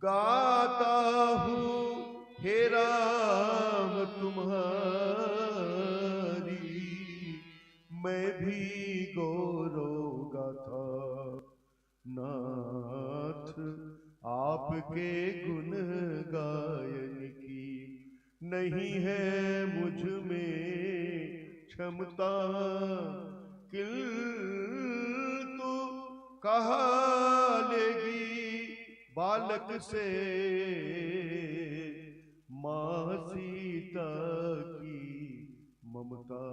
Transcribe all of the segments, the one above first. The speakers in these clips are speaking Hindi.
गाता हूँ हे राम तुम्हारी, मैं भी गौरव गाथा नाथ आपके गुण गायन की। नहीं है मुझ में क्षमता किंतु कहा लेगी बालक से माँ सीता की ममता।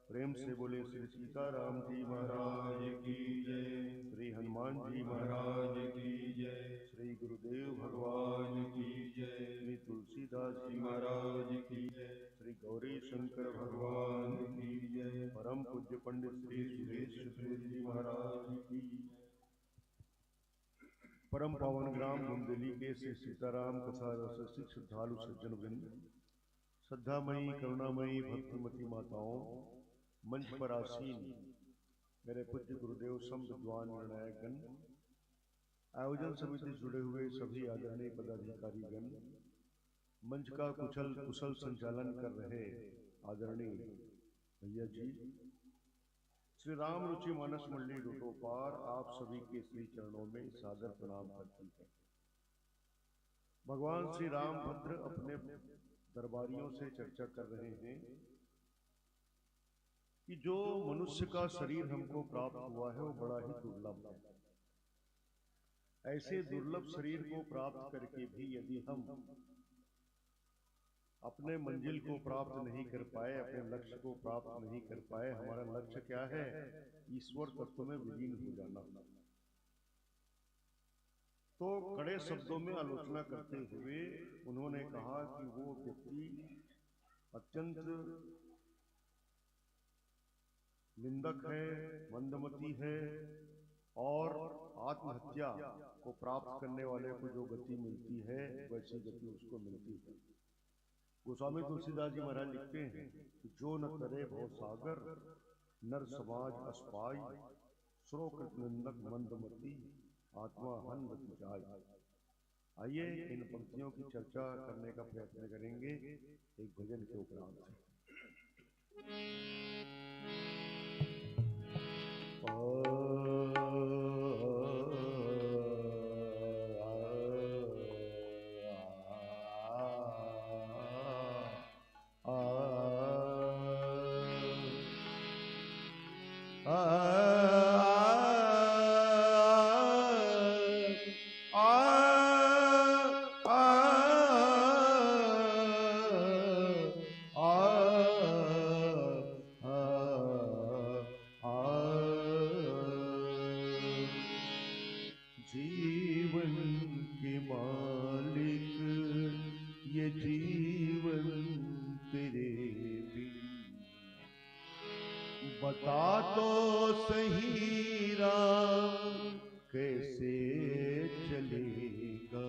प्रेम से बोले श्री सीताराम जी महाराज की जय, श्री हनुमान जी महाराज की जय, श्री गुरुदेव भगवान की जय, श्री तुलसीदास जी महाराज की जय, श्री गौरी शंकर भगवान की जय, परम पूज्य पंडित श्री सुरेश चतुर्वेदी जी महाराज की, परम पावन ग्राम बुंदेली के श्री सीताराम कथा रसिक श्रद्धालु सज्जन वृंद, श्रद्धामयी करुणामयी भक्तिमती माताओं, मंच पर आसीन मेरे पूज्य गुरुदेव सम विद्वान निर्णायक गण, आयोजन समिति से जुड़े हुए सभी आदरणीय पदाधिकारी गण, मंच का कुशल संचालन कर रहे आदरणीय भैया जी, श्री राम रुचि मानस मंडली डोटोपार आप सभी के श्री चरणों में सादर प्रणाम करती है। भगवान श्री रामभद्र अपने दरबारियों से चर्चा कर रहे हैं कि जो मनुष्य का शरीर हमको प्राप्त हुआ है वो बड़ा ही दुर्लभ है। ऐसे दुर्लभ शरीर को प्राप्त करके भी यदि हम अपने मंजिल को प्राप्त नहीं कर पाए, अपने लक्ष्य को प्राप्त नहीं कर पाए, हमारा लक्ष्य क्या है? ईश्वर तत्व में विलीन हो जाना। तो कड़े शब्दों में आलोचना करते हुए उन्होंने कहा कि वो व्यक्ति अत्यंत निंदक है, मंदमती है और आत्महत्या को प्राप्त करने वाले को जो गति मिलती है वैसी गति उसको मिलती है। गोस्वामी तुलसीदास जी महाराज लिखते हैं कि जो न करे भव सागर नर समाज अस्पाई, श्रोक निंदक मंदमती आत्मा हन बति जाय। आइए इन पंक्तियों की चर्चा करने का प्रयत्न करेंगे एक भजन के उपरांत। जीवन के मालिक ये जीवन तेरे बिन, बता तो सही राम कैसे चलेगा।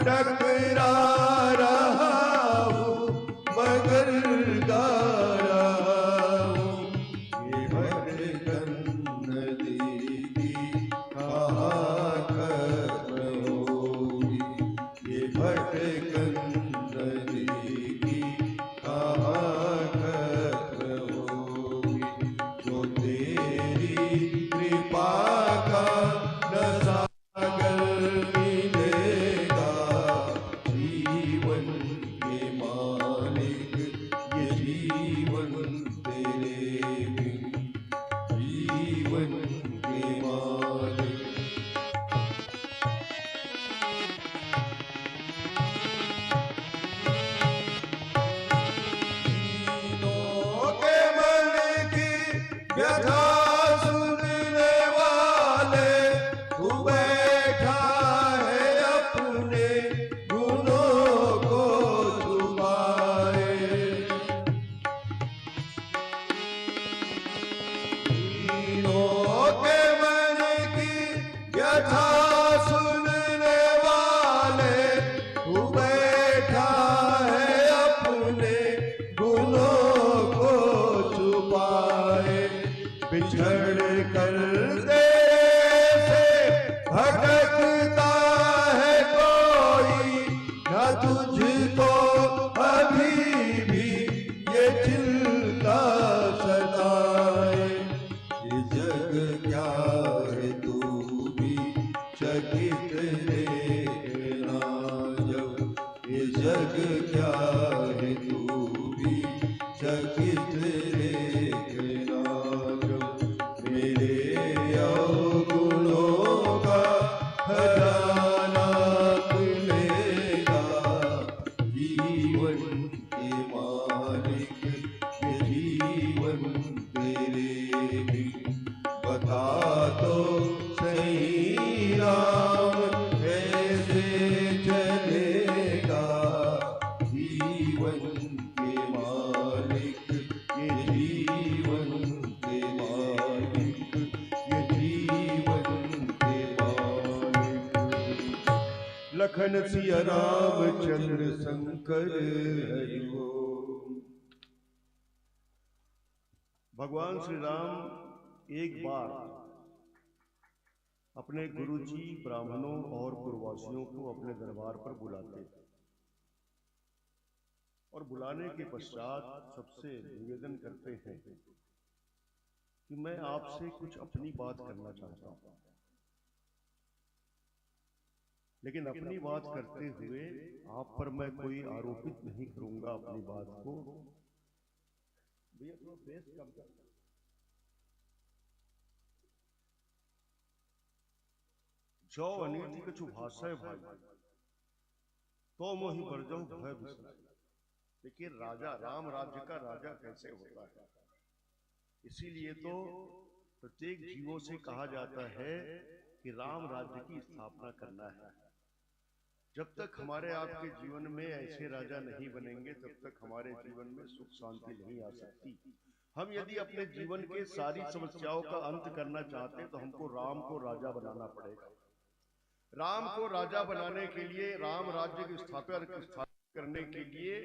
टकरा रहा हूँ मगर गा रहा हूँ। ये भटकन नदी की कहाँ खत्म होगी, ये भटकन नदी की कहाँ खत्म होगी। जो तेरी कृपा का सागर मिलेगा, जीवन के मालिक ये जीवन तेरे बिन, जीवन के मालिक। दीनों के मन की व्यथा सुनने वाले, तू बैठा है अपने गुनों को छुपाए। दीनों के मन की व्यथा सुनने वाले, तू बैठा है अपने गुनों को छुपाए। बिछड़ कर तेरे से भटकता है कोई, न तुझको अभी भी ये चिंता सताए। ये जग क्या है तू भी चकित देखना जब, ये जग क्या है तू भी चकित देखना जब। मेरे अवगुणों का खजाना खुलेगा, जीवन के मालिक ये जीवन तेरे बिन। बता तो सही राम कैसे चलेगा, जीवन के मालिक ये जीवन के मालिक ये जीवन के मालिक। लखन सिया रामचंद्र शंकर हरि बोल। भगवान श्री राम एक बार अपने गुरुजी, ब्राह्मणों और पुरवासियों को अपने दरबार पर बुलाते थे और बुलाने के पश्चात सबसे निवेदन करते हैं कि मैं आपसे कुछ अपनी बात करना चाहता हूं, लेकिन अपनी बात करते हुए आप पर मैं कोई आरोपित नहीं करूंगा अपनी बात को। भैया थोड़ा बेस कम कर। जो अनीति कछु भाषा भाई तो मोहि बरजहु भय विसराय। देखिए राजा, राम राज्य का राजा कैसे होता है, इसीलिए तो प्रत्येक जीवों से कहा जाता है कि राम राज्य की स्थापना करना है। जब तक हमारे आपके जीवन में ऐसे राजा नहीं बनेंगे, तब तक हमारे जीवन में सुख शांति नहीं आ सकती। हम यदि अपने जीवन के सारी समस्याओं का अंत करना चाहते हैं तो हमको राम को राजा बनाना पड़ेगा। राम को राजा बनाने के लिए, राम राज्य की स्थापना करने के लिए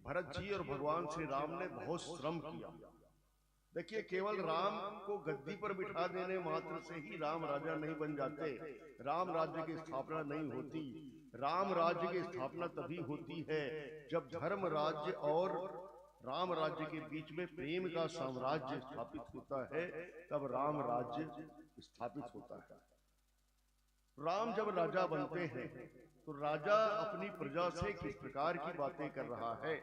भरत जी और भगवान श्री राम ने बहुत श्रम किया। देखिए केवल राम को गद्दी पर बिठा देने मात्र से ही राम राजा नहीं बन जाते, राम राज्य की स्थापना नहीं होती। राम राज्य की स्थापना तभी होती है जब धर्म राज्य और राम राज्य के बीच में प्रेम का साम्राज्य स्थापित होता है, तब राम राज्य स्थापित होता है। राम जब राजा बनते हैं तो राजा अपनी प्रजा से किस प्रकार की बातें कर रहा है।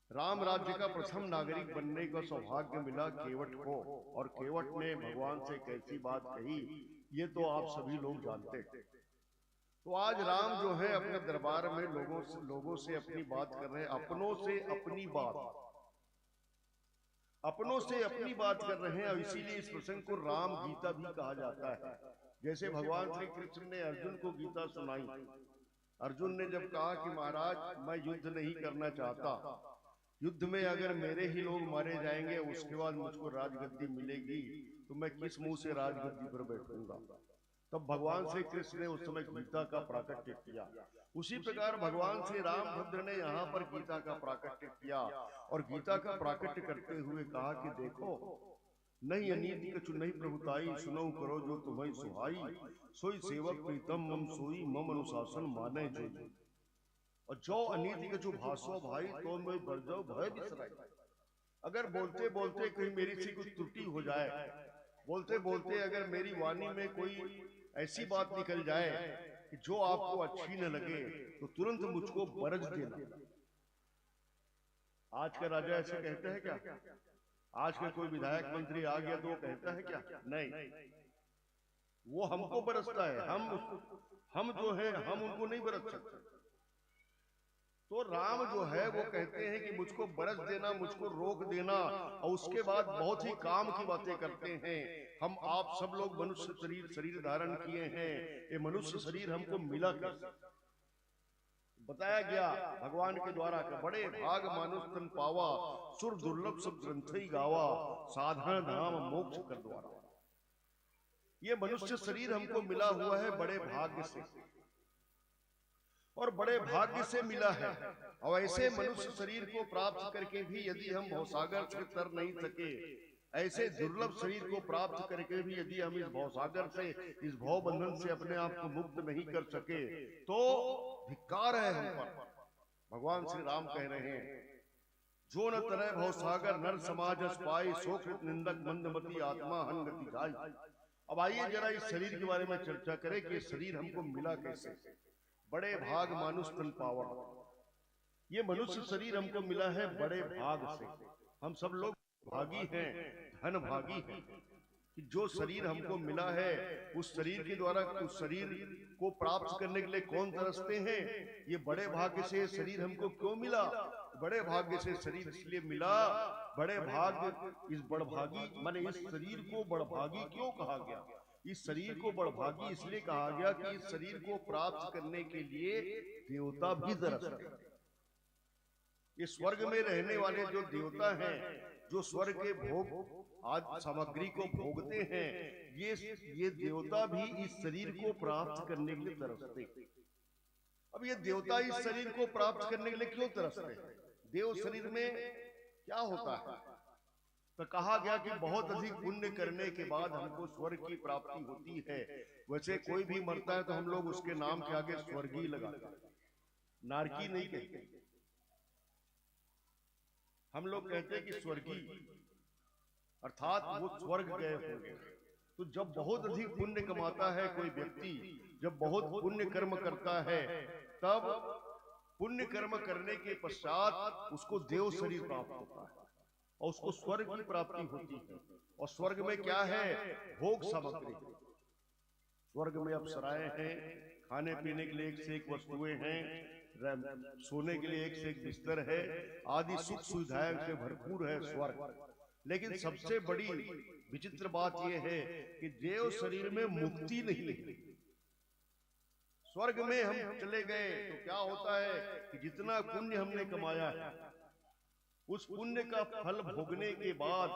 राम राज्य का प्रथम नागरिक बनने का सौभाग्य मिला केवट को, और केवट ने भगवान से कैसी बात कही ये तो आप सभी लोग जानते हैं। तो आज राम जो है अपने दरबार में लोगों से अपनी बात कर रहे हैं, अपनों से अपनी बात कर रहे हैं। और इसीलिए इस प्रसंग को राम गीता भी कहा जाता है। जैसे भगवान श्री कृष्ण ने अर्जुन को गीता सुनाई, अर्जुन ने जब कहा कि महाराज मैं युद्ध नहीं करना चाहता, युद्ध में अगर मेरे ही लोग मारे जाएंगे उसके बाद मुझको राजगद्दी मिलेगी तो मैं किस मुंह से राजगद्दी पर बैठूंगा। तब भगवान श्री कृष्ण ने उस समय गीता का प्राकट्य किया। उसी प्रकार भगवान श्री रामभद्र ने यहाँ पर गीता का प्राकट्य किया और गीता का प्राकट्य करते हुए कहा कि देखो, नहीं अनीति कछु नहीं प्रभुताई, सुनो करो जो तुम्हें सुहाई, सोई सेवक प्रीतम मम सोई, मम अनुशासन माने जो। और जो अनीति कछु भाषो भाई, तो मैं बढ़ जाओ भय बिसराई। अगर बोलते बोलते कहीं मेरी से कुछ त्रुटि हो जाए, बोलते बोलते अगर मेरी वाणी में कोई ऐसी बात निकल जाए कि जो आपको अच्छी न लगे, तो तुरंत मुझको बरज देना। आज का राजा ऐसे कहते हैं क्या? आज का कोई विधायक मंत्री आ गया तो वो कहता है क्या? नहीं, वो हमको बरसता है, हम जो है हम उनको नहीं बरस सकते। तो राम जो है वो कहते हैं कि मुझको बरस देना, मुझको रोक देना, और उसके बाद बहुत ही काम की बातें करते हैं। हम आप सब लोग मनुष्य शरीर धारण किए हैं, ये मनुष्य शरीर हमको मिला कैसे? बताया गया भगवान के द्वारा कि बड़े भाग मानुष तन पावा, सुर दुर्लभ सब ग्रंथई गावा, साधन धाम मोक्ष कर द्वारा। ये मनुष्य शरीर हमको मिला हुआ है बड़े भाग्य से, और बड़े भाग्य से मिला है। और ऐसे मनुष्य शरीर को प्राप्त करके भी यदि हम भवसागर से तर नहीं सके, ऐसे दुर्लभ शरीर को प्राप्त करके भी यदि हम इस भवसागर से, इस भव बंधन से अपने आप को मुक्त नहीं कर सके, तो धिक्कार है हम पर। भगवान श्री राम कह रहे हैं, जो न तरह भवसागर नर समाज पाई, सोकृत निंदक मंदमती आत्मा हनगति जाई। अब आइए जरा इस शरीर के बारे में चर्चा करें कि शरीर हमको मिला कैसे। बड़े भाग मानुष तन पावा, ये मनुष्य शरीर हमको मिला है बड़े भाग से। हम सब लोग भागी हैं, धन भागी हैं कि जो शरीर हमको मिला है, उस शरीर के द्वारा उस शरीर को प्राप्त करने के लिए कौन तरसते हैं। ये बड़े भाग्य से शरीर हमको क्यों मिला? बड़े भाग्य से शरीर इसलिए मिला, बड़े भाग्य इस बड़भागी माने इस शरीर को बड़भागी क्यों कहा गया? इस शरीर को बड़भागी इसलिए कहा गया कि इस शरीर को प्राप्त करने के लिए देवता भी तरसते हैं। ये स्वर्ग में रहने वाले जो देवता हैं, जो स्वर्ग के भोग आज सामग्री को भोगते हैं, ये देवता भी इस शरीर को प्राप्त करने के लिए तरसते हैं। अब ये देवता इस शरीर को प्राप्त करने के लिए क्यों तरसते हैं? देव शरीर में क्या होता है? तो कहा गया कि बहुत अधिक पुण्य करने के बाद हमको स्वर्ग की प्राप्ति होती है। वैसे कोई भी मरता है तो हम लोग उसके नाम के आगे स्वर्गीय लगाते हैं, नारकी नहीं कहते। हम लोग कहते हैं कि स्वर्गीय, अर्थात वो स्वर्ग गए होंगे। तो जब बहुत अधिक पुण्य कमाता है कोई व्यक्ति, जब बहुत पुण्य कर्म करता है, तब पुण्य कर्म करने के पश्चात उसको देव शरीर प्राप्त होता है और उसको स्वर्ग की प्राप्ति होती है। और स्वर्ग में क्या है? भोग सामग्री। स्वर्ग में अप्सराएं हैं, खाने पीने के लिए एक से एक वस्तुएं हैं, सोने के लिए एक से एक बिस्तर है, आदि सुख सुविधाएं से भरपूर है स्वर्ग। लेकिन सबसे बड़ी विचित्र बात यह है कि देव शरीर में मुक्ति नहीं है। स्वर्ग में हम चले गए तो क्या होता है कि जितना पुण्य हमने कमाया है, उस पुण्य का फल भोगने के बाद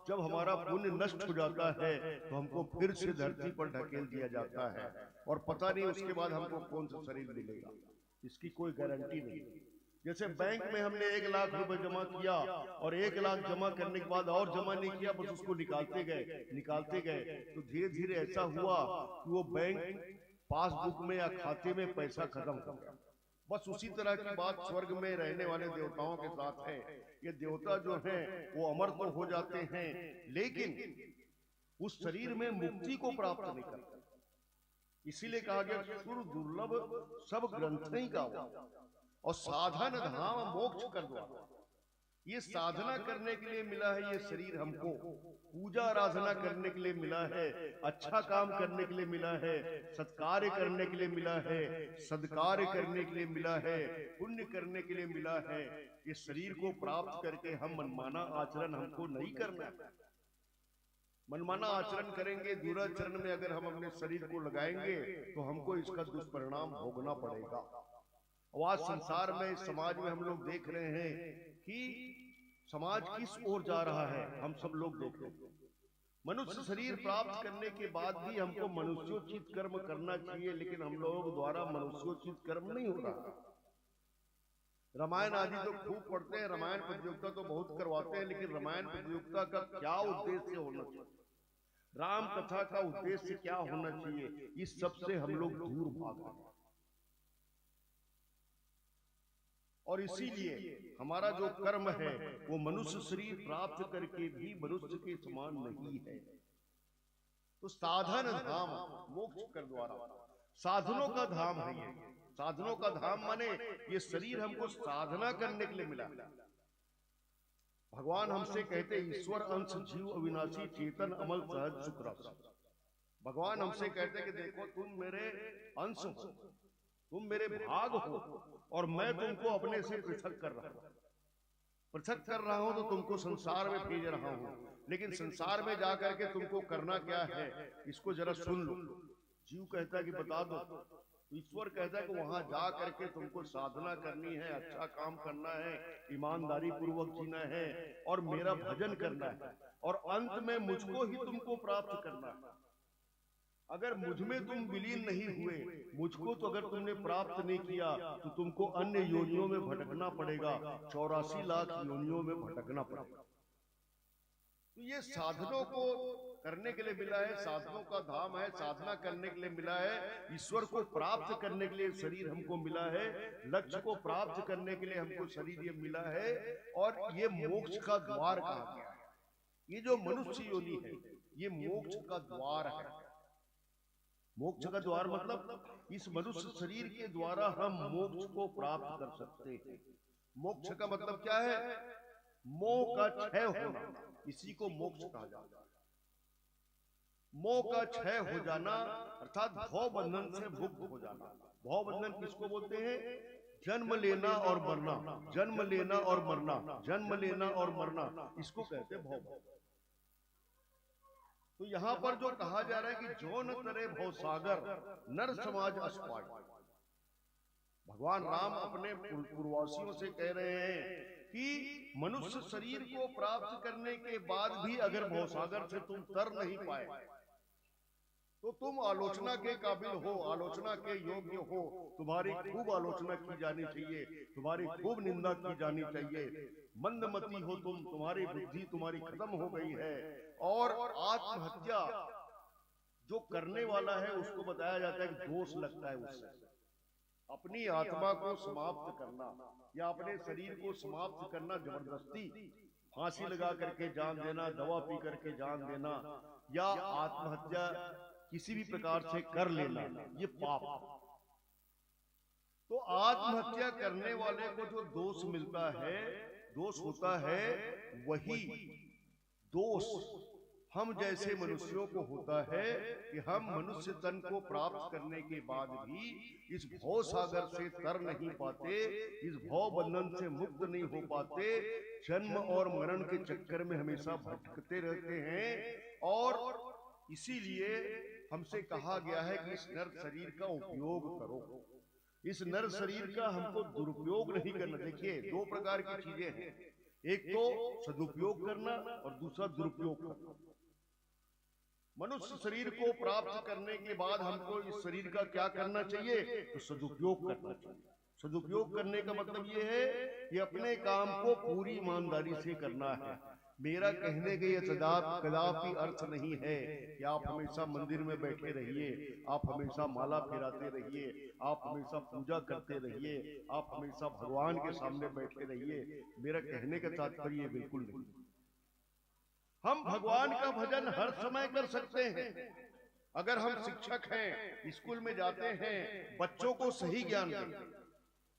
जब हमारा पुण्य नष्ट हो जाता है तो हमको फिर से धरती पर ढकेल दिया जाता है, और पता नहीं उसके बाद हमको कौन सा शरीर मिलेगा, इसकी कोई गारंटी नहीं। जैसे बैंक में हमने 1 लाख रुपए जमा किया और 1 लाख जमा करने के बाद और जमा नहीं किया, बस उसको निकालते गए, तो धीरे धीरे ऐसा हुआ कि वो बैंक पासबुक में या खाते में पैसा खत्म हो गया। बस उसी तरह की बात स्वर्ग में रहने वाले देवताओं के साथ है। ये देवता जो हैं वो अमर तो हो जाते हैं, लेकिन उस शरीर में मुक्ति को प्राप्त नहीं करते। इसीलिए कहा गया सुर दुर्लभ सब ग्रंथ ही गावा, और साधन धाम मोक्ष कर दो। ये साधना करने के लिए मिला है ये शरीर हमको, पूजा आराधना करने के लिए मिला है, अच्छा काम करने के लिए मिला है, सत्कार्य करने के लिए मिला है, सद्कार्य करने के लिए मिला है, पुण्य करने के लिए मिला है। ये शरीर को प्राप्त करके हम मनमाना आचरण हमको नहीं करना है। मनमाना आचरण करेंगे, दुराचरण में अगर हम अपने शरीर को लगाएंगे तो हमको इसका दुष्परिणाम भोगना पड़ेगा। और आज संसार में, समाज में हम लोग देख रहे हैं कि समाज किस ओर जा रहा है, हम सब लोग देख रहे हैं। मनुष्य शरीर प्राप्त करने के बाद भी हमको मनुष्योचित कर्म करना चाहिए, लेकिन हम लोगों द्वारा मनुष्योचित कर्म नहीं हो रहा। रामायण आदि तो खूब पढ़ते हैं, रामायण प्रतियोगिता तो बहुत करवाते हैं, लेकिन रामायण प्रतियोगिता का क्या उद्देश्य होना चाहिए, राम कथा का उद्देश्य क्या होना चाहिए, इस सब से हम लोग दूर भाग रहे हैं। और इसीलिए हमारा जो कर्म है वो मनुष्य शरीर प्राप्त करके भी मनुष्य के समान नहीं है। तो साधन धाम मोक्ष कर द्वारा साधनों का धाम है ये। साधनों का धाम माने ये शरीर हमको साधना करने के लिए मिला। भगवान हमसे कहते ईश्वर अंश जीव अविनाशी चेतन अमल सहज सुख रस। भगवान हमसे कहते कि देखो तुम मेरे अंश हो, तुम मेरे भाग हो, और मैं तुमको अपने से पृथक कर रहा हूं। पृथक कर रहा हूं तो तुमको संसार में भेज रहा हूं, लेकिन संसार में जाकर के तुमको करना क्या है इसको जरा सुन लो। जीव कहता है कि बता दो, ईश्वर कहता है कि वहां जा करके तुमको साधना करनी है, अच्छा काम करना है, ईमानदारी पूर्वक जीना है और मेरा भजन करना है, और अंत में मुझको ही तुमको प्राप्त करना है। अगर मुझ में तुम विलीन नहीं हुए, मुझको तो अगर तुमने प्राप्त नहीं किया तो तुमको अन्य योनियों में भटकना पड़ेगा, 84 लाख योनियों में भटकना पड़ेगा। तो ये साधनों को करने के लिए मिला है, साधनों का धाम है, साधना करने के लिए मिला है, ईश्वर को प्राप्त करने के लिए शरीर हमको मिला है, लक्ष्य को प्राप्त करने के लिए हमको शरीर ये मिला है, और ये मोक्ष का द्वार कहा गया है। ये जो मनुष्य योनि है ये मोक्ष का द्वार है। मोक्ष का द्वार मतलब इस मनुष्य शरीर के द्वारा हम मोक्ष को प्राप्त कर सकते हैं। मोक्ष का मतलब क्या है? मोह का क्षय होना, इसी को मोक्ष कहा जाता है। मोह का क्षय हो जाना अर्थात भव बंधन से मुक्त हो जाना। भव बंधन किसको बोलते हैं? जन्म लेना और मरना, जन्म लेना और मरना, जन्म लेना और मरना, इसको कहते हैं भव बंधन। तो यहां पर जो कहा जा रहा है कि जो न तरे भव सागर नर समाज अस्पाय, भगवान राम अपने पूर्ववासियों से कह रहे हैं कि मनुष्य शरीर को प्राप्त करने के बाद भी अगर भवसागर से तुम तर नहीं पाए तो तुम आलोचना के काबिल हो, आलोचना के योग्य हो, तुम्हारी खूब आलोचना की जानी चाहिए, तुम्हारी खूब निंदा की जानी चाहिए। मंदमती हो तुम, तुम्हारी बुद्धि तुम्हारी खत्म हो गई है। और आत्महत्या जो करने वाला है उसको बताया जाता है कि दोष लगता है उससे। अपनी आत्मा को समाप्त करना या अपने शरीर को समाप्त करना जबरदस्ती, फांसी लगा करके जान देना, दवा पी करके जान देना, या आत्महत्या किसी भी प्रकार से कर लेना, ये पाप। तो आत्महत्या करने वाले को जो दोष मिलता है, दोष होता है, वही दोष हम जैसे मनुष्यों को होता है कि हम मनुष्य तन को प्राप्त करने के बाद भी इस भव सागर से तर नहीं पाते, इस भव बंधन से मुक्त नहीं हो पाते, जन्म और मरण के चक्कर में हमेशा भटकते रहते हैं। और इसीलिए हमसे कहा गया है कि इस नर शरीर का उपयोग करो, इस नर शरीर का हमको दुरुपयोग नहीं करना। देखिए दो प्रकार की चीजें हैं, एक तो सदुपयोग करना और दूसरा दुरुपयोग करना। मनुष्य शरीर को प्राप्त करने के बाद हमको इस शरीर का क्या करना चाहिए? तो सदुपयोग करना चाहिए। सदुपयोग करने का मतलब ये है कि अपने काम को पूरी ईमानदारी से करना है। मेरा कहने का ये कदापि अर्थ नहीं है कि आप हमेशा मंदिर में बैठे रहिए, आप हमेशा माला फिराते रहिए, आप हमेशा पूजा करते रहिए, आप हमेशा भगवान के सामने बैठे रहिए। मेरा कहने का तात्पर्य बिल्कुल नहीं। हम भगवान का भजन हर समय कर सकते हैं। अगर हम शिक्षक हैं, स्कूल में जाते हैं, बच्चों को सही ज्ञान दें,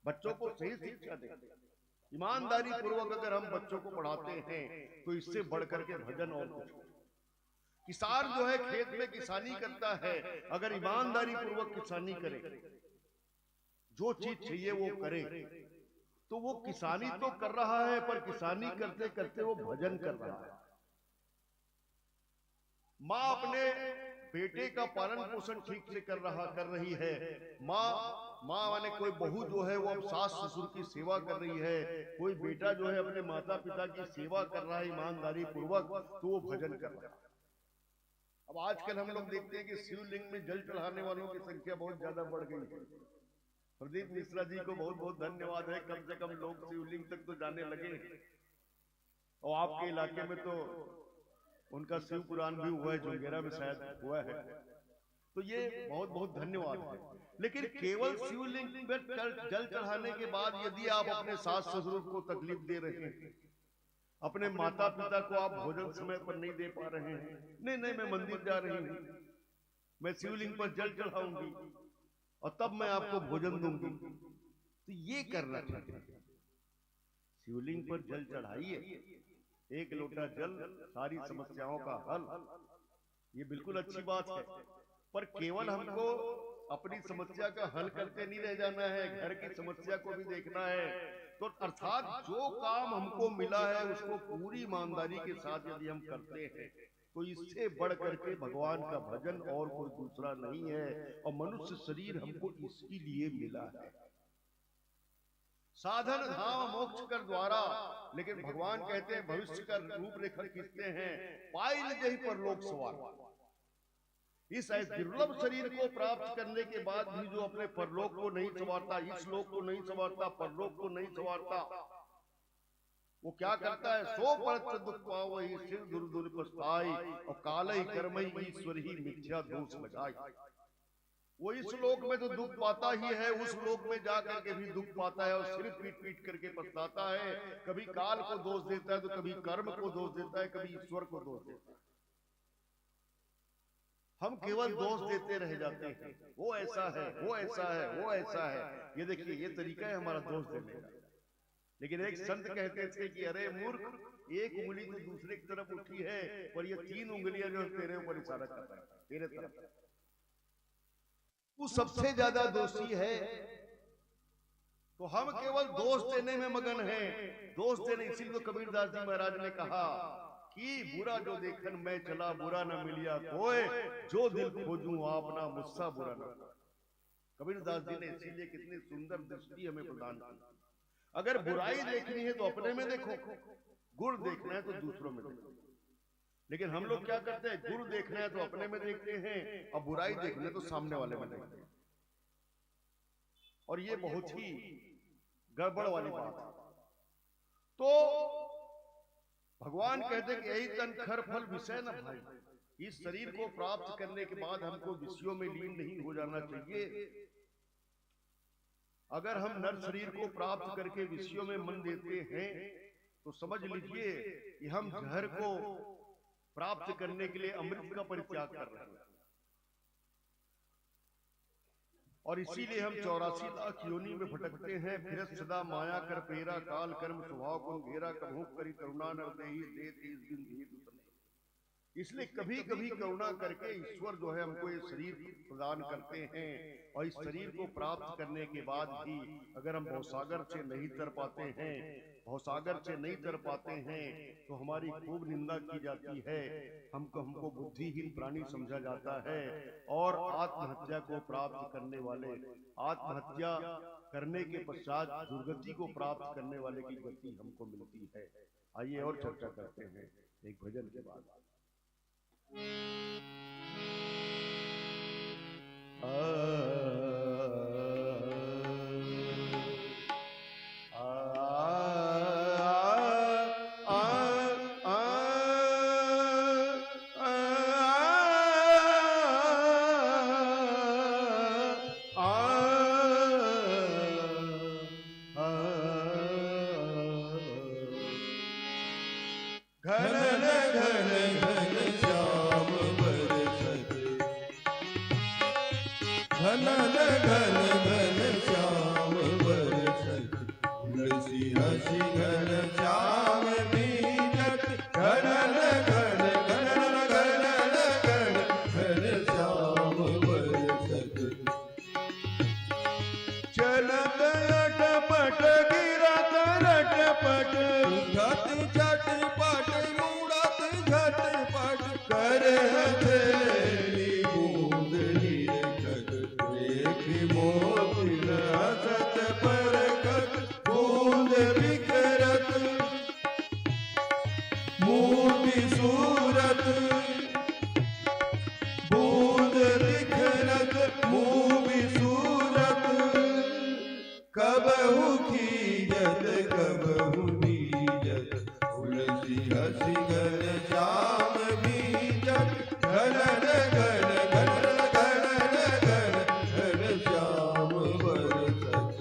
बच्चों को सही शिक्षा दें, ईमानदारी पूर्वक अगर हम बच्चों को पढ़ाते हैं तो इससे बढ़कर के भजन और कुछ। किसान जो है खेत में किसानी करता है, अगर ईमानदारी पूर्वक किसानी करे, जो चीज चाहिए वो करे, तो वो किसानी तो कर रहा है, पर किसानी करते करते वो भजन कर रहा है। माँ अपने बेटे का पालन पोषण ठीक से कर रही है, माँ माने कोई बहू जो है वो अब सास ससुर की सेवा कर रही है, कोई बेटा जो है अपने माता पिता की सेवा कर रहा है ईमानदारी पूर्वक, तो वो भजन कर रहा है। अब आजकल हम लोग देखते हैं कि शिवलिंग में जल चढ़ाने वालों की संख्या बहुत ज्यादा बढ़ गई है। प्रदीप मिश्रा जी को बहुत बहुत धन्यवाद है, कम से कम लोग शिवलिंग तक तो जाने लगे। और आपके इलाके में तो उनका शिव पुराण भी हुआ है, जोगेरा में शायद हुआ है, तो ये बहुत बहुत धन्यवाद है। लेकिन केवल शिवलिंग में जल चढ़ाने के बाद यदि आप अपने सास ससुर को तकलीफ दे रहे हैं, अपने माता पिता को आप भोजन समय पर नहीं दे पा रहे हैं, नहीं नहीं मैं मंदिर जा रही हूं, मैं शिवलिंग पर जल चढ़ाऊंगी और तब मैं आपको भोजन दूंगी, तो ये करना चाहिए। शिवलिंग पर जल चढ़ाइए, एक लोटा जल सारी समस्याओं का हल, ये बिल्कुल अच्छी बात है। पर केवल हमको अपनी समस्या का हल करके नहीं रह जाना है, घर की समस्या को भी देखना है। तो अर्थात जो काम हमको मिला है उसको पूरी ईमानदारी के साथ यदि हम करते हैं तो इससे बढ़ करके भगवान का भजन और कोई दूसरा नहीं है। और मनुष्य शरीर हमको इसके लिए मिला है, साधन धाम मोक्ष कर द्वारा। लेकिन भगवान कहते हैं भविष्य का रूपरेखा खींचते हैं, पाइल जही पर लोक सवार। इस दुर्लभ शरीर को प्राप्त करने के बाद भी जो अपने परलोक को नहीं संवारता, इस लोक को नहीं संवारता, परलोक को नहीं संवारता, वो क्या करता है? सो परत दुख पावई सिर दुर दुर पछताई और कालई कर्मई ईश्वर ही मिथ्या दोष लगाई। वो इस लोक में तो दुख पाता ही है, उस लोक में जाकर के भी दुख पाता है और सिर पीट पीट करके पछताता है। कभी काल को दोष देता है तो कभी कर्म को दोष देता है, कभी ईश्वर को दोष देता है। हम केवल दोष देते रह जाते हैं, वो ऐसा है, वो ऐसा है, वो ऐसा है। ये देखिए, ये तरीका है हमारा दोष देने का। लेकिन एक संत कहते थे कि अरे मूर्ख, एक उंगली तो दूसरे की तरफ उठी है और ये 3 उंगलियां जो तेरे ऊपर इशारा कर रहा है, तेरे तरफ। तू सबसे ज्यादा दोषी है। तो हम केवल दोष देने में मगन हैं, दोष देने। इसीलिए तो कबीरदास जी महाराज ने कहा कि बुरा जो देखन मैं चला, बुरा न मिलिया कोई, जो दिल खोजूं आपना मुझसा बुरा न। कबीरदास जी ने इसीलिए कितनी सुंदर दृष्टि हमें प्रदान की। अगर बुराई देखनी है तो अपने में देखो, गुण देखना है तो दूसरों में देखो। लेकिन हम लोग क्या करते हैं? गुण देखना है तो अपने में देखते हैं और बुराई देखना है तो सामने वाले में देखते हैं। और ये बहुत ही गड़बड़ वाली बात है। तो भगवान कहते हैं कि यही तन खर फल विषय न भाई। इस शरीर को प्राप्त करने के बाद हमको विषयों में लीन नहीं हो जाना चाहिए। अगर हम नर शरीर को प्राप्त करके विषयों में मन देते हैं तो समझ लीजिए कि हम जहर को प्राप्त करने के लिए अमृत का परित्याग कर रहे हैं। और इसीलिए हम 84 लाख योनि में भटकते हैं, फिर सदा माया कर पेरा, काल कर्म स्वभाव को घेरा, कभू करी करुणा न देहि दे तेज दिन भेद उतने। इसलिए कभी कभी करुणा करके ईश्वर जो है हमको ये शरीर प्रदान करते हैं। और इस शरीर को प्राप्त करने के बाद भी अगर हम भवसागर से नहीं तर पाते हैं, भवसागर से नहीं तर पाते हैं तो हमारी खूब निंदा की जाती है, हमको बुद्धिहीन प्राणी समझा जाता है। और आत्महत्या को प्राप्त करने वाले, आत्महत्या करने के पश्चात दुर्गति को प्राप्त करने वाले की गति हमको मिलती है। आइए और चर्चा करते हैं एक भजन के बाद। घन कबहु कीजत कबहु नीजत तुलसी हसी घन श्याम बीजत घन घन घन घन घन घन श्याम बरसत।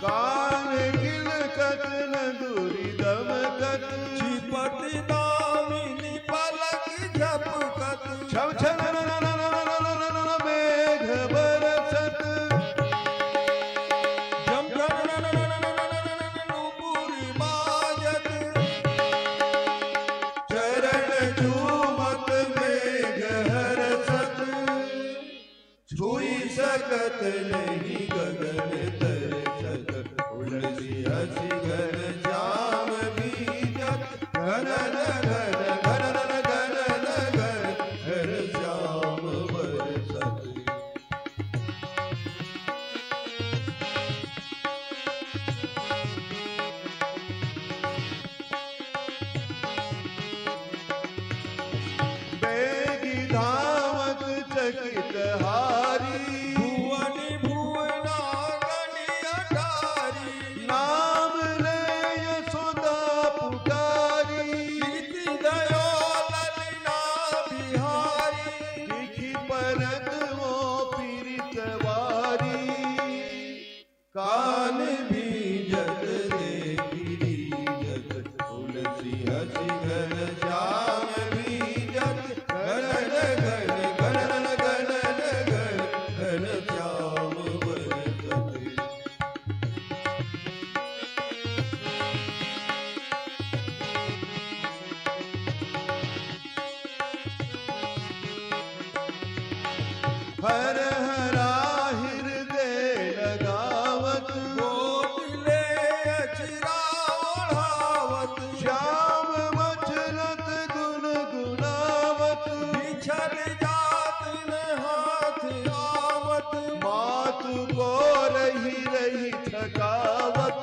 कान गिलकत न दूरी दमकत छिपति दामिनी पलक झपकत छम छम मेघ बरसत झम झम नुपुर बाजत चरण झूमत मेघ हरसत छुई सकत नहीं गगन तरसत तुलसी हसी घन श्याम बीजत घन घन घन घन घन घन श्याम बरसत। बेगी धावत चकित हारी भुवन भुवना गणियठारी नाम ले यशोदा पुकारी कीर्ति दयो ललिना बिहारी दिखी परत वो पीरित वारी कान बीजत देखी रीजत तुलसी हसी घन श्याम बीजत घन घन घन घन घन घन श्याम बरसत। हर हरा हृदय लगावत गोपिले अचरा ओढ़ावत श्याम मचलत गुन गुनावत बिछल जात न हाथ आवत मात को रही रही थकावत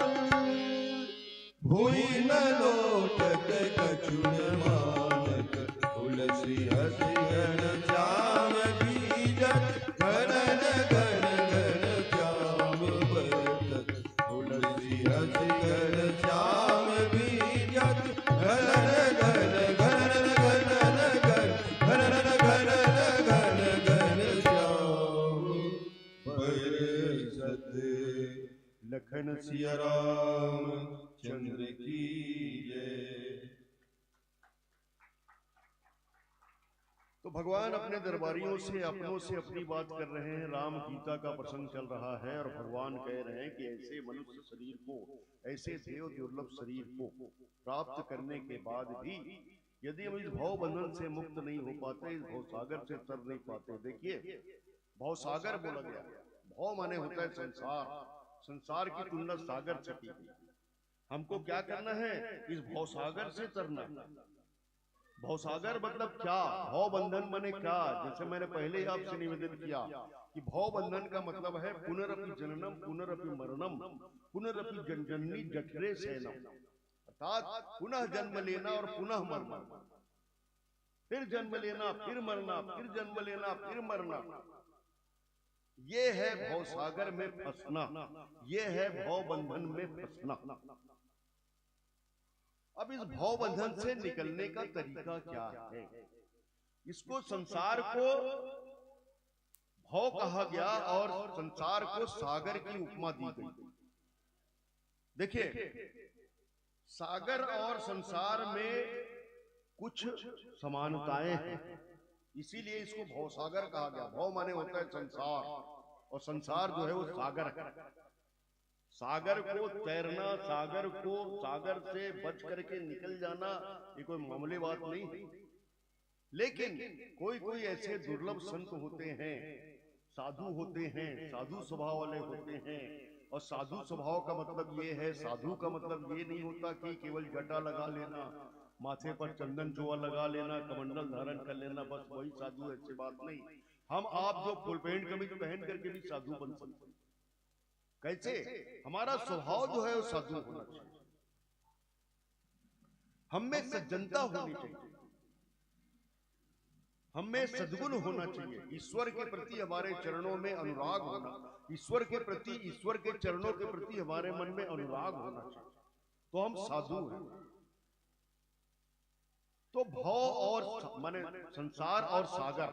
भूई न लोटत कछु न मानत तुलसी हसी घन श्याम बीजत घन घन घन श्याम बरसत तुलसी हसी घन श्याम बीजत घन घन घन घन घन घन घन घन श्याम बरसत। लखन सिया राम चंद्र की जय। तो भगवान अपने दरबारियों से अपनों से अपनी बात कर रहे हैं। राम गीता का प्रसंग चल रहा है और भगवान कह रहे हैं कि ऐसे मनुष्य शरीर को, ऐसे देव दुर्लभ शरीर को प्राप्त करने के बाद भी यदि हम इस भव बंधन से मुक्त नहीं हो पाते, इस भव सागर से तर नहीं पाते। देखिए, भव सागर बोला गया, भव माने होता है संसार, संसार की तुलना सागर से की गई। हमको क्या करना है? इस भव सागर से तरना। भवसागर मतलब क्या? भव बंधन माने क्या? जैसे मैंने पहले ही आपसे निवेदन किया कि भव बंधन का मतलब है पुनरपि जननम पुनरपि मरणम पुनरपि जनजननी जठरे शयनम, अर्थात पुनः जन्म लेना और पुनः मरना, फिर जन्म लेना, फिर मरना, फिर जन्म लेना, फिर मरना। ये है भवसागर में फंसना, ये है भव बंधन में फंसना। अब इस भव बंधन से निकलने का तरीका क्या है? इसको संसार को भव कहा गया और संसार को सागर की उपमा दी गई। देखिए, सागर और संसार में कुछ समानताएं हैं, इसीलिए इसको भवसागर कहा गया। भव माने होता है संसार और संसार जो है वो सागर है। सागर को तैरना, सागर को, सागर से बच करके निकल जाना, ये कोई मामूली बात नहीं है। लेकिन कोई कोई ऐसे दुर्लभ संत होते हैं, साधु होते हैं, साधु स्वभाव वाले होते हैं। और साधु स्वभाव का मतलब ये है, साधु का मतलब ये नहीं होता कि केवल जटा लगा लेना, माथे पर चंदन चोआ लगा लेना, कमंडल धारण कर लेना, बस वही साधु। ऐसी बात नहीं। हम आप जो फुल पैंट कमीज पहन करके भी साधु बन सकते हैं। कैसे? हमारा स्वभाव जो है वो साधु होना चाहिए। हम में सज्जनता होनी चाहिए, हमें सद्गुण होना चाहिए, ईश्वर के प्रति हमारे चरणों में अनुराग होना, ईश्वर के प्रति, ईश्वर के चरणों के प्रति हमारे मन में अनुराग होना चाहिए, तो हम साधु हैं। तो भव और माने संसार और सागर,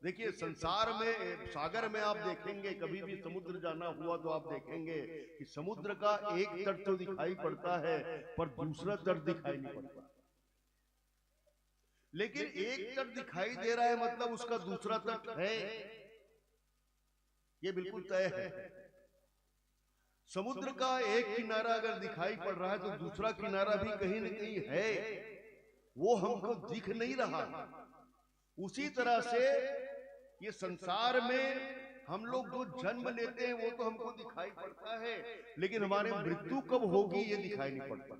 देखिए संसार में, सागर में आप देखेंगे, कभी भी समुद्र जाना हुआ तो आप देखेंगे कि समुद्र का एक तट तो दिखाई पड़ता है पर दूसरा तट दिखाई नहीं पड़ता। लेकिन एक तट दिखाई दे रहा है मतलब उसका दूसरा तट है, ये बिल्कुल तय है। समुद्र का एक किनारा अगर दिखाई पड़ रहा है तो दूसरा किनारा भी कहीं न कहीं है, वो हमको दिख नहीं रहा। उसी तरह से ये संसार में हम लोग जो जन्म लेते हैं वो तो हमको दिखाई पड़ता है, लेकिन हमारे मृत्यु कब होगी ये दिखाई नहीं पड़ता।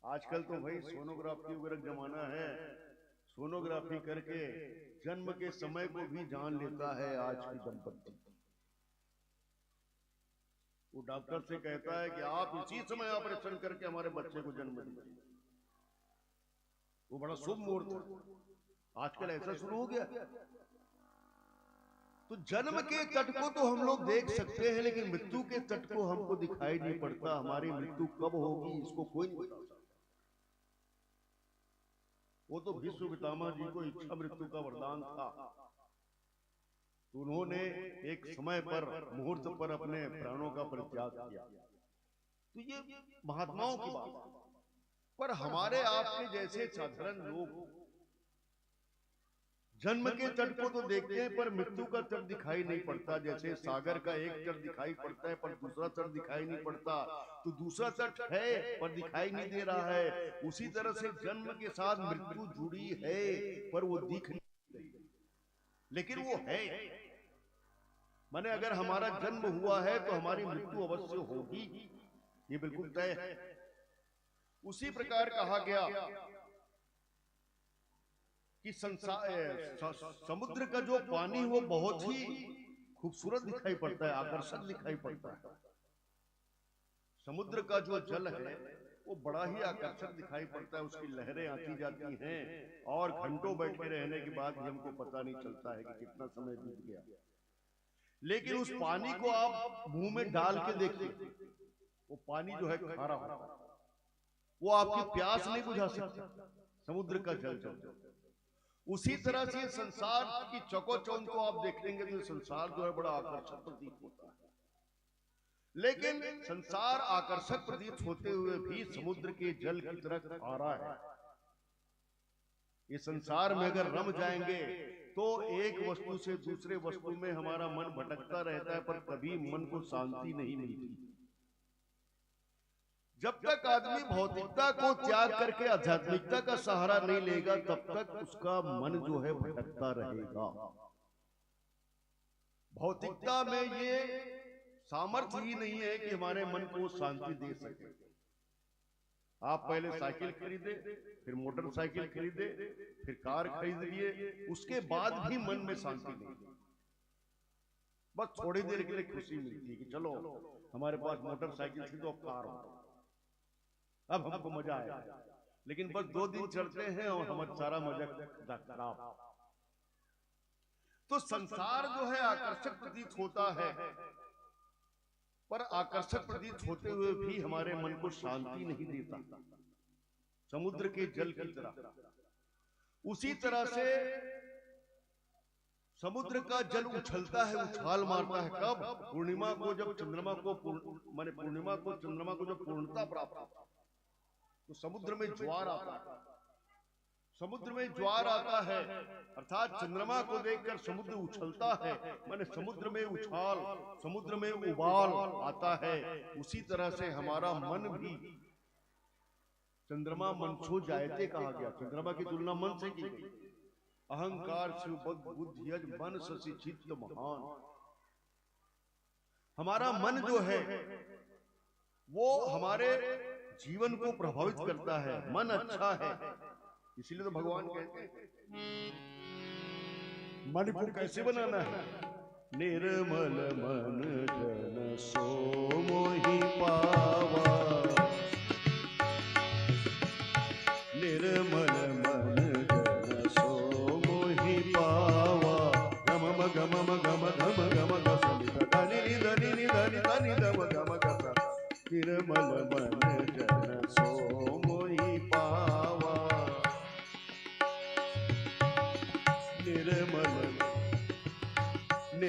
आजकल तो भाई सोनोग्राफी वगैरह जमाना है, सोनोग्राफी करके जन्म के समय को भी जान लेता है आज की दंपत्ति। वो डॉक्टर से कहता है कि आप इसी समय ऑपरेशन करके हमारे बच्चे को जन्म दीजिए, वो बड़ा शुभ मुहूर्त है। आजकल ऐसा शुरू हो गया। तो जन्म के तट को तो हम लोग देख सकते हैं, लेकिन मृत्यु के तट को हमको दिखाई नहीं पड़ता। हमारी मृत्यु कब होगी इसको कोई नहीं बता सकता। वो तो भीष्म पितामह जी को इच्छा मृत्यु का वरदान था, तो उन्होंने एक समय पर, मुहूर्त पर अपने प्राणों का परित्याग किया। तो ये महात्माओं की बात है। पर हमारे आपके जैसे साधारण लोग जन्म के तट को तो देखते हैं पर मृत्यु का तट दिखाई नहीं पड़ता। जैसे सागर का एक तट दिखाई पड़ता है पर दूसरा तट दिखाई नहीं पड़ता, तो दूसरा तट है पर दिखाई नहीं दे रहा है। उसी तरह से जन्म के साथ मृत्यु जुड़ी है पर वो दिख नहीं रही, लेकिन वो है। माने अगर हमारा जन्म हुआ है तो हमारी मृत्यु अवश्य होगी, ये बिल्कुल तय है। उसी प्रकार कहा गया कि समुद्र का जो पानी वो बहुत ही खूबसूरत दिखाई पड़ता है, आकर्षक दिखाई पड़ता है। समुद्र का जो जल है वो बड़ा ही आकर्षक दिखाई पड़ता है, उसकी लहरें आती जाती हैं और घंटों बैठे रहने के बाद भी हमको पता नहीं चलता है कि कितना समय बीत गया। लेकिन उस पानी को आप मुंह में डाल के देखिए, वो पानी जो है खारा होता है, वो आपकी प्यास नहीं बुझा सकता, समुद्र का जल। उसी तरह से संसार की चकोचौंध को आप देखेंगे तो संसार जो है बड़ा आकर्षक प्रतीत होता है। लेकिन संसार आकर्षक प्रतीत होते हुए भी समुद्र के जल की तरह खारा है। ये संसार में अगर रम जाएंगे तो एक वस्तु से दूसरे वस्तु में हमारा मन भटकता रहता है, पर कभी मन को शांति नहीं मिलती। जब तक आदमी भौतिकता को त्याग करके आध्यात्मिकता का सहारा नहीं लेगा तब तक उसका मन जो है भटकता रहेगा। भौतिकता में ये सामर्थ्य ही नहीं है कि हमारे मन को शांति दे सके। आप पहले साइकिल खरीदे, फिर मोटरसाइकिल खरीदे, फिर कार खरीद लिए, उसके बाद भी मन में शांति नहीं। बस थोड़ी देर के लिए खुशी मिलती है कि चलो हमारे पास मोटरसाइकिल थी तो अब कार हो, अब हमको मजा आया। लेकिन बस 2 दिन चलते हैं और हमारा सारा मजा खराब। तो संसार जो है आकर्षक प्रतीत होता है, पर आकर्षक प्रतीत होते हुए भी हमारे मन को शांति नहीं देता, समुद्र के जल की तरह। उसी तरह से समुद्र का जल उछलता है, उछाल मारता है। कब? पूर्णिमा को, जब चंद्रमा को माने पूर्णिमा को, चंद्रमा को जब पूर्णता प्राप्त होता है तो समुद्र में ज्वार आता है। समुद्र में ज्वार आता है अर्थात चंद्रमा को देखकर समुद्र उछलता है, माने समुद्र में उछाल, समुद्र में उबाल आता है। उसी तरह से हमारा मन भी, चंद्रमा मनसो जायते कहा गया, चंद्रमा की तुलना मन से की गई। अहंकार शिव बुद्धियज मन शशि चित्त महान। हमारा मन जो है वो हमारे जीवन को प्रभावित करता है। मन अच्छा है, इसीलिए तो भगवान कहते हैं मन को कैसे बनाना है। निर्मल मन जन सो मोहि पावा,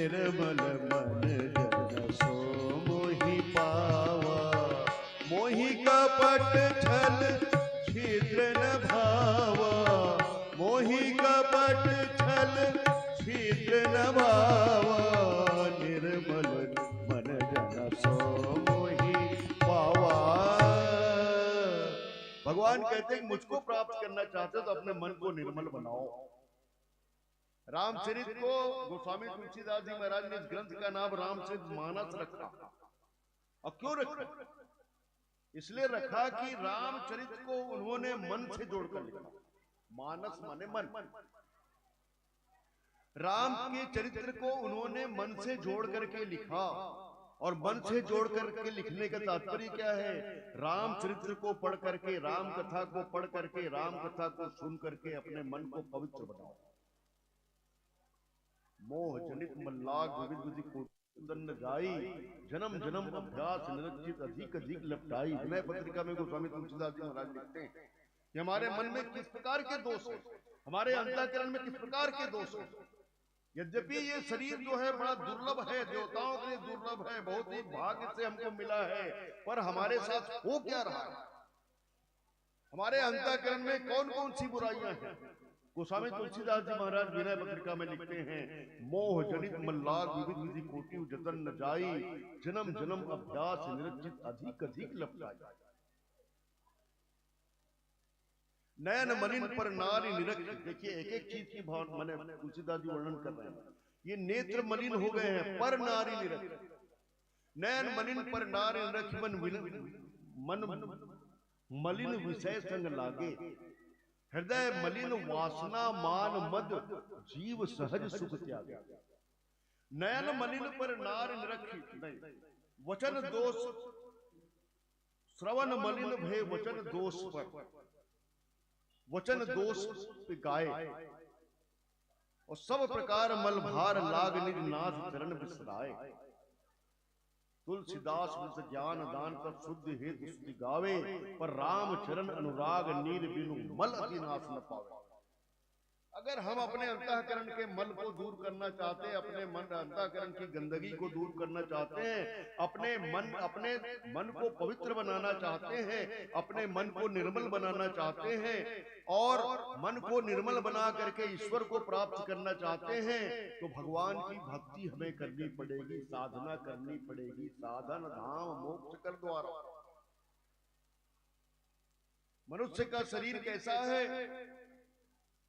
निर्मल मन जन सो मोहि पावा, मोहि कपट छल छिद्र न भावा, मोहि कपट छल छिद्र न भावा, निर्मल मन जन सो मोहि पावा। भगवान कहते हैं मुझको प्राप्त करना चाहते हो तो अपने मन को निर्मल बनाओ। रामचरित को गोस्वामी तुलसीदास जी महाराज ने इस ग्रंथ का नाम रामचरित मानस रखा। और क्यों रखा? इसलिए रखा कि रामचरित को उन्होंने मन से जोड़कर लिखा। मानस माने मन। राम के चरित्र को उन्होंने मन से जोड़ करके लिखा। और मन से जोड़ करके लिखने का तात्पर्य क्या है? राम चरित्र को पढ़ करके, राम कथा को पढ़ करके, राम कथा को सुन करके अपने मन को पवित्र बनाओ। मोह जनित मल्लाग विविध विधि कोटन जाई, जन्म जन्म अभ्यास निरंजित अधिक अधिक लपटाई। विनय पत्रिका में गोस्वामी तुलसीदास जी महाराज लिखते हैं कि हमारे मन में किस प्रकार के दोष है, हमारे अंतःकरण में किस प्रकार के दोष है। यद्यपि ये शरीर जो है बड़ा दुर्लभ है, देवताओं के लिए दुर्लभ है, बहुत ही भाग्य से हमको मिला है, पर हमारे साथ हो क्या रहा है? हमारे अंतःकरण में कौन कौन सी बुराइयां हैं? गोस्वामी तुलसीदास जी महाराज विनय पत्रिका में लिखते हैं, मोह जनित मल्लाग विविध विधि कोटि जतन न जाई, जन्म जन्म अभ्यास निरंजित अधिक अधिक लपटाई। नयन मलिन पर नारी निरख। देखिए एक एक चीज की भाव मैंने तुलसीदास जी वर्णन कर रहे हैं। ये नेत्र मलिन हो गए हैं, पर नारी निरख। नयन मलिन पर नारी निरख, मन मलिन विषय संग लागे, हृदय मलिन वासना मान मद, जीव सहज सुख त्यागे। नयन मलिन पर नार निरखी नहीं, वचन दोष श्रवण मलिन भय वचन दोष पर, वचन दोष पे गाए। और सब प्रकार मल भार लाग निज नाथ चरण बिसराए। तुलसीदास विष ज्ञान दान कर शुद्ध हेतु शुद्धि गावे, पर राम चरण अनुराग नीर बिनु मल अति नाश न पावे। अगर हम अपने अंतःकरण के मल को दूर करना चाहते हैं, अपने मन अंतःकरण की गंदगी को दूर करना चाहते हैं, अपने मन को पवित्र बनाना चाहते हैं, अपने मन को निर्मल बनाना चाहते हैं, और मन को निर्मल बना करके ईश्वर को प्राप्त करना चाहते हैं, तो भगवान की भक्ति हमें करनी पड़ेगी, साधना करनी पड़ेगी। साधन धाम मोक्ष कर द्वारा। मनुष्य का शरीर कैसा है?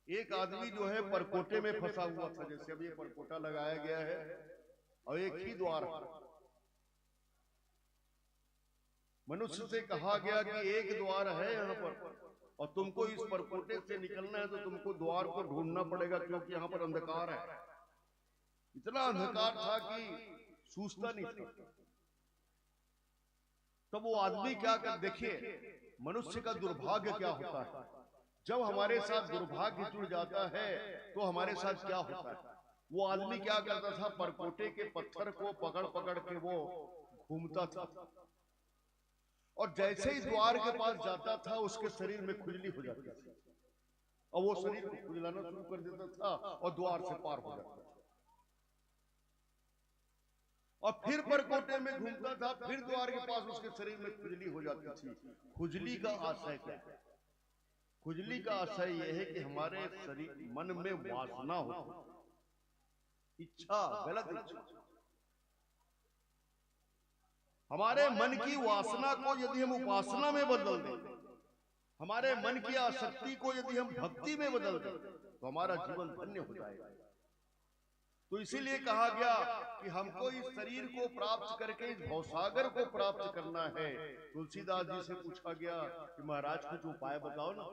एक आदमी जो है परकोटे में फंसा हुआ था, जैसे अभी परकोटा लगाया गया है और एक ही द्वार है। मनुष्य से कहा गया कि एक द्वार है यहाँ पर और तुमको इस परकोटे से निकलना है तो तुमको द्वार को ढूंढना पड़ेगा, क्योंकि यहाँ पर अंधकार है। इतना अंधकार था कि सूझता नहीं था। तब वो आदमी क्या कर, देखिए मनुष्य का दुर्भाग्य क्या होता है। जब हमारे साथ दुर्भाग्य जुड़ जाता है तो हमारे साथ क्या होता है। वो आदमी क्या करता था, परकोटे के पत्थर को पकड़ पकड़ के वो घूमता था, और जैसे ही द्वार के पास जाता था उसके शरीर में खुजली हो जाती थी, और वो शरीर को खुजलाना शुरू कर देता था और द्वार से पार हो जाता था। और फिर परकोटे में घूमता था, फिर द्वार के पास उसके शरीर में खुजली हो जाती थी। खुजली का आशय क्या है? खुजली का आशय यह है कि हमारे शरीर मन में वासना हो, इच्छा, गलत इच्छा। हमारे मन की वासना को यदि हम उपासना में बदल दें, हमारे मन की आसक्ति को यदि हम भक्ति में बदल दें, तो हमारा जीवन धन्य हो जाएगा। तो इसीलिए कहा गया कि हमको इस शरीर को प्राप्त करके इस भवसागर को प्राप्त करना है। तुलसीदास जी से पूछा गया कि महाराज कुछ उपाय बताओ ना।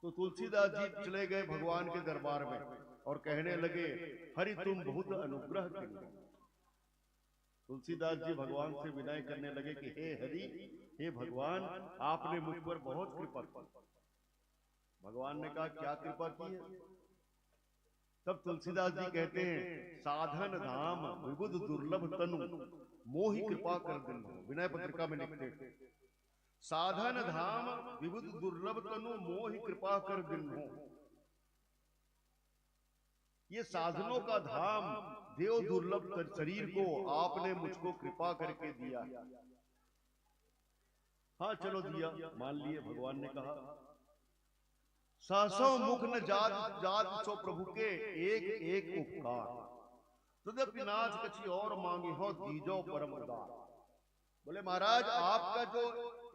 तो तुलसीदास जी चले गए भगवान के दरबार में और कहने लगे, हरि तुम बहुत अनुग्रह किए। तुलसीदास जी भगवान से विनय करने लगे कि हे हरि, हे भगवान, आपने मुझ पर बहुत कृपा की। भगवान ने कहा, क्या कृपा की है? तब तुलसीदास जी कहते हैं, साधन धाम विबुध दुर्लभ तनु मोहि कृपा कर दिन्हो। विनय पत्रिका में लिखते हैं, साधन धाम विबुध दुर्लभ तनु मोहि कृपा कर दिन्हो। ये साधनों का धाम देव दुर्लभ शरीर को आपने मुझको कृपा करके दिया। हाँ चलो दिया, मान लिए। भगवान ने कहा सहसों मुख न जात जात सो प्रभु के एक एक उपकार, तदपि नाथ कछि और मांगी हो दीजो परम उदार। बोले महाराज आपका जो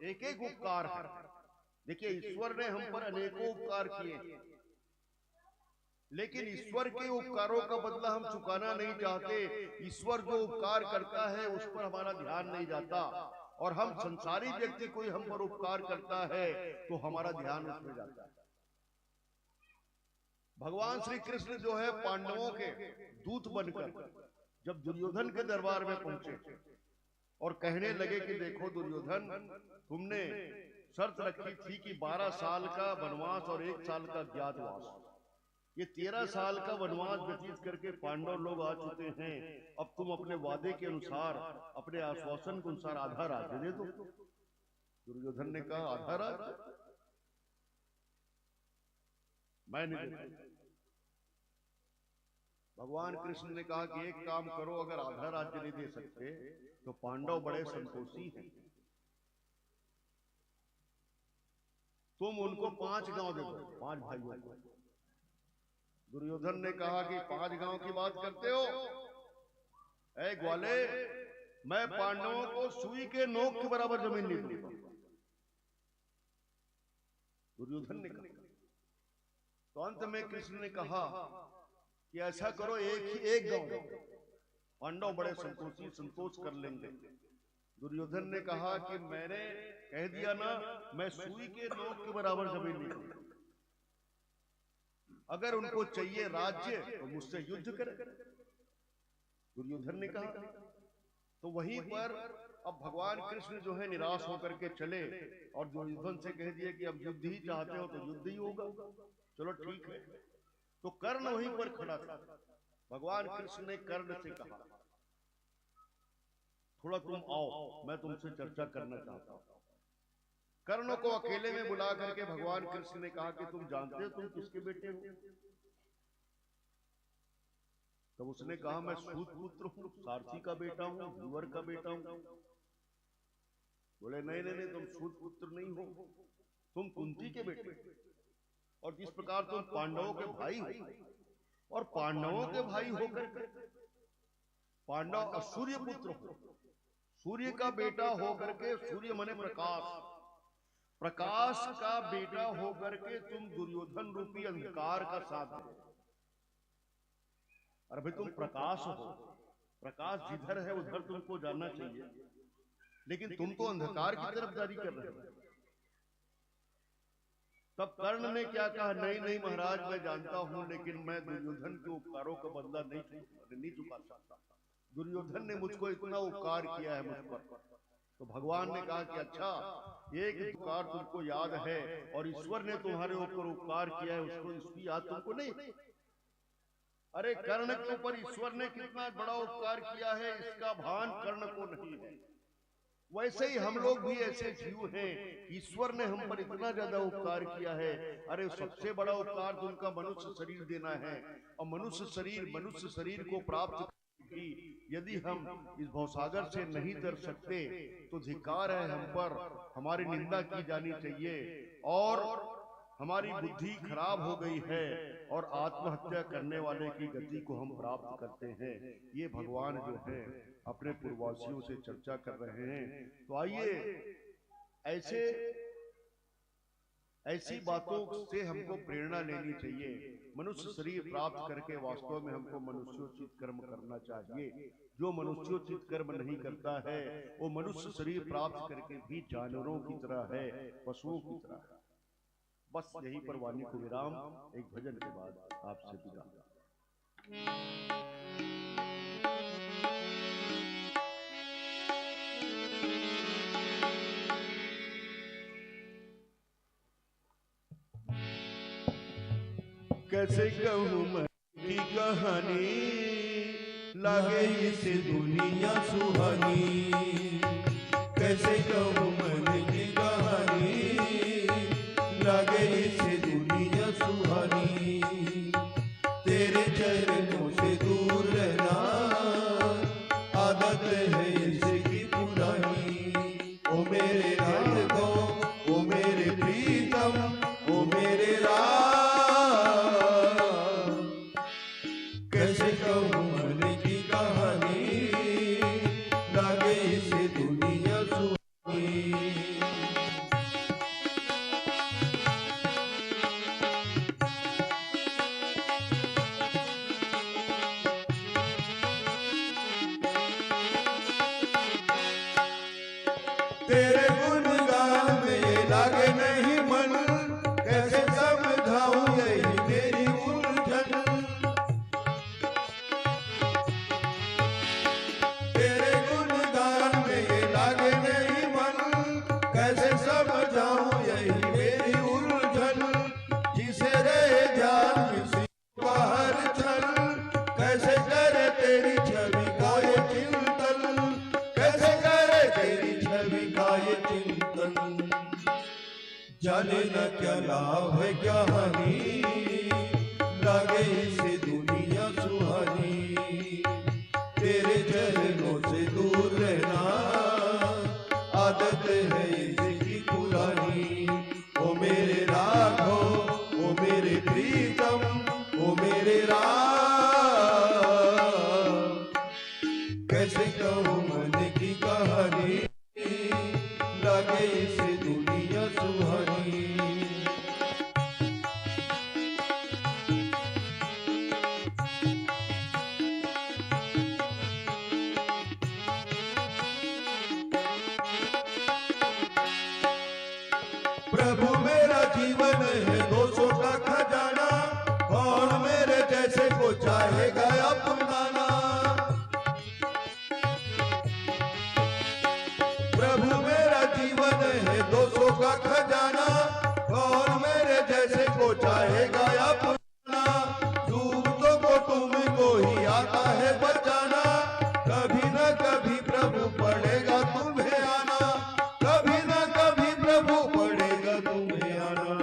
एक एक उपकार है, देखिए ईश्वर ने हम पर अनेकों उपकार किए, लेकिन ईश्वर के उपकारों का बदला हम चुकाना नहीं चाहते। ईश्वर जो उपकार करता है उस पर हमारा ध्यान नहीं जाता, और हम संसारी व्यक्ति कोई हम पर उपकार करता है तो हमारा ध्यान उसमें जाता है। भगवान श्री कृष्ण जो है पांडवों के दूत बनकर जब दुर्योधन के दरबार में पहुंचे और कहने लगे कि देखो दुर्योधन, तुमने शर्त रखी थी कि 12 साल का वनवास और 1 साल का ज्ञातवास, ये 13 साल का वनवास व्यतीत करके पांडव लोग आ चुके हैं। अब तुम अपने वादे के अनुसार, अपने आश्वासन के अनुसार आधा राज्य दे दो। दुर्योधन ने कहा आधा राज्य मैं नहीं देता। भगवान कृष्ण ने कहा कि एक काम करो, अगर आधा राज्य नहीं दे सकते तो पांडव बड़े संतोषी हैं, तुम उनको 5 गांव दे दो, 5 भाइयों को। दुर्योधन ने कहा कि 5 गांव की बात करते हो? ऐ ग्वाले, मैं पांडवों को सुई के नोक के बराबर जमीन नहीं दूंगा। दुर्योधन ने कहा। तो अंत में कृष्ण ने कहा कि ऐसा करो, एक गांव दो, पांडव बड़े संतोषी, संतोष कर लेंगे। दुर्योधन ने कहा कि मैंने कह दिया ना, मैं सुई के नोक के बराबर जमीन नहीं दूंगा। अगर उनको चाहिए राज्य तो मुझसे युद्ध करें। दुर्योधन ने कहा। तो वहीं पर अब भगवान कृष्ण जो है निराश होकर के चले और दुर्योधन से कह दिए कि अब युद्ध ही चाहते हो तो युद्ध ही होगा। चलो ठीक है। तो कर्ण वहीं पर खड़ा था। भगवान कृष्ण ने कर्ण से कहा थोड़ा तुम आओ, मैं तुमसे चर्चा करना चाहता हूं। कर्ण को अकेले में बुला करके भगवान कृष्ण ने कहा कि तुम जानते हो तुम किसके बेटे हो? तब उसने कहा मैं सूत पुत्र हूं, सारथी का बेटा हूं, व्यूअर का बेटा हूं। बोले नहीं नहीं नहीं, तुम सूत पुत्र नहीं हो, तुम कुंती के बेटे। और जिस प्रकार तुम पांडवों के भाई हो और पांडवों के भाई होकर पांडव सूर्य पुत्र हो, सूर्य का बेटा होकर के, सूर्य माने प्रकाश, प्रकाश का बेटा होकर के तुम दुर्योधन रूपी अंधकार का साथ दे। और भाई तुम प्रकाश हो, प्रकाश जिधर है उधर तुमको जाना चाहिए, लेकिन तुम तो अंधकार की तरफ जारी कर रहे हो। तब कर्ण ने क्या कहा, नहीं नहीं महाराज मैं जानता हूं, लेकिन मैं दुर्योधन के उपकारों का बदला नहीं चुका सकता। दुर्योधन ने मुझको इतना उपकार किया है मुझ पर। तो भगवान ने कहा कि अच्छा, एक उपकार तुमको याद है और ईश्वर ने तुम्हारे ऊपर उपकार किया है, उसको इसकी याद तुमको नहीं? अरे कर्ण के ऊपर ईश्वर ने कितना बड़ा उपकार किया है इसका भान कर्ण को नहीं है। वैसे ही हम लोग भी ऐसे जीव हैं, ईश्वर ने हम पर इतना ज्यादा उपकार किया है। अरे सबसे बड़ा उपकार तो उनका मनुष्य शरीर देना है, और मनुष्य शरीर को प्राप्त यदि हम इस भवसागर से नहीं तर सकते तो धिक्कार है हम पर, हमारी निंदा की जानी चाहिए। और हमारी बुद्धि खराब हो गई है और आत्महत्या करने वाले की गति को हम प्राप्त करते हैं। ये भगवान जो है अपने पूर्ववासियों से चर्चा कर रहे हैं। तो आइए ऐसी बातों से हमको प्रेरणा लेनी चाहिए। मनुष्य शरीर प्राप्त करके वास्तव में हमको मनुष्योचित कर्म करना चाहिए। जो मनुष्योचित कर्म नहीं करता है वो मनुष्य शरीर प्राप्त करके भी जानवरों की तरह है, पशुओं की तरह है। बस यहीं पर वाणी को विराम, एक भजन के बाद आपसे विदा। कैसे कहूँ मैं की कहानी, लागे इसे दुनिया सुहानी। कैसे कहूँ मन की कहानी, लागे इसे दुनिया सुहानी। तेरे चरण चिंतन, जाने न क्या लाभ है क्या हानि, लागे इसे दुनिया सुहानी। तेरे चरणों से दूर रहना आदत है इसकी पुरानी। ओ मेरे राघव, ओ मेरे प्रीतम, ओ मेरे राम, कैसे कहूँ मन की कहानी, लागे इसे दुनिया सुहानी। प्रभु मेरा जीवन है दोषों का खजाना, कौन मेरे जैसे को चाहेगा अपनाना। प्रभु मेरा जीवन है दोषों का खजाना, कौन मेरे जैसे को चाहेगा अपनाना। डूबतों को तुमको ही आता है बचाना, कभी न कभी प्रभु पड़ेगा तुम्हें आना, कभी न कभी प्रभु पड़ेगा तुम्हें आना।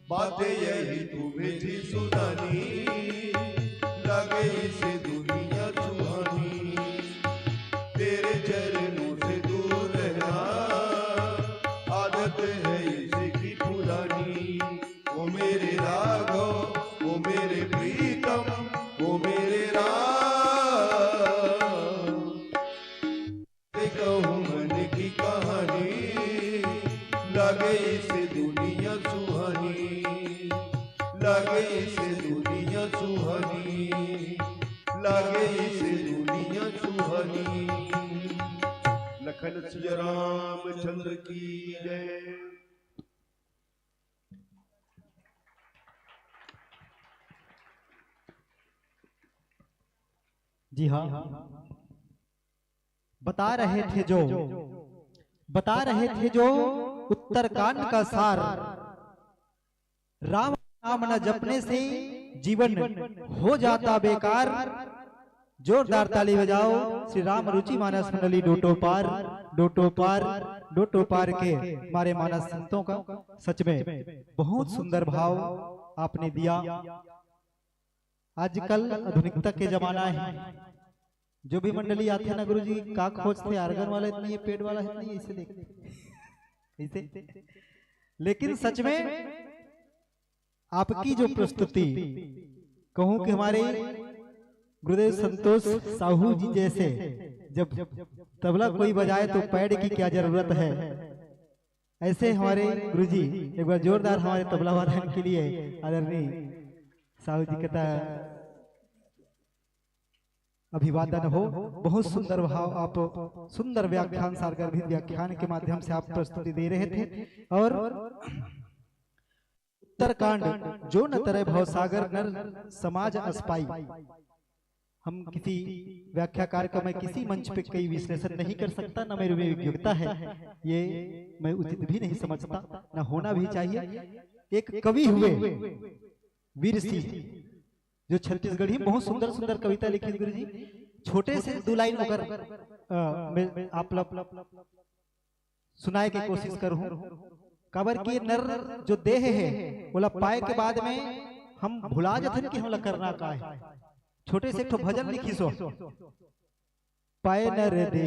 बातें यही तुम्हें थी सुनानी, लगे इसे दुनिया सुहानी। तेरे चरणों से दूर रहना आदत है इसकी पुरानी। ओ मेरे राघव, ओ मेरे प्रीतम, ओ मेरे राम, कहूँ मन की कहानी, लागे इसे दुनिया सुहानी, लागे इसे दुनिया सुहानी, लागे इसे दुनिया सुहानी। लखन सिया रामचंद्र की जय। जी हाँ, बता रहे थे जो उत्तरकांड का सार। राम नाम न जपने से जीवन हो जाता बेकार। जोरदार ताली बजाओ श्री राम रुचि मानस मंडली डोटो पार के हमारे मानस संतों का। सच में बहुत सुंदर भाव आपने दिया। आजकल आधुनिकता के जमाना है, जो भी मंडली आते हैं ना गुरु जी, का खोजते आर्गन वाला इतनी है, पेड़ वाला इतनी है, इसे देखते इसे। लेकिन सच में आपकी जो प्रस्तुति, कहूं कि हमारे गुरुदेव संतोष साहू जी जैसे, जब तबला कोई बजाए तो पैड की क्या जरूरत है, ऐसे हमारे गुरुजी। एक बार जोरदार हमारे तबला वादन के लिए आदरणीय साहू जी कहता अभिवादन हो। बहुत सुंदर भाव, आप सुंदर व्याख्यान, सारगर्भित व्याख्यान के माध्यम से आप प्रस्तुति दे रहे थे। और उत्तरकांड जो न तरह भवसागर नर समाज अस्पाई। हम किसी व्याख्याकार का मैं किसी मंच पे कई विश्लेषण नहीं कर सकता, ना मेरे में योग्यता है, ये मैं उचित भी नहीं समझता, ना होना भी चाहिए। एक कवि हुए वीर सिंह, जो छत्तीसगढ़ी बहुत सुंदर सुंदर कविता लिखी गुरु जी। छोटे से 2 लाइन अगर आप सुनाए की कोशिश करूं। कबर की नर जो देह है बोला पाए के बाद में हम भुला जाते कि हम करना का है। छोटे से एक भजन लिखी सो, पाए नर देह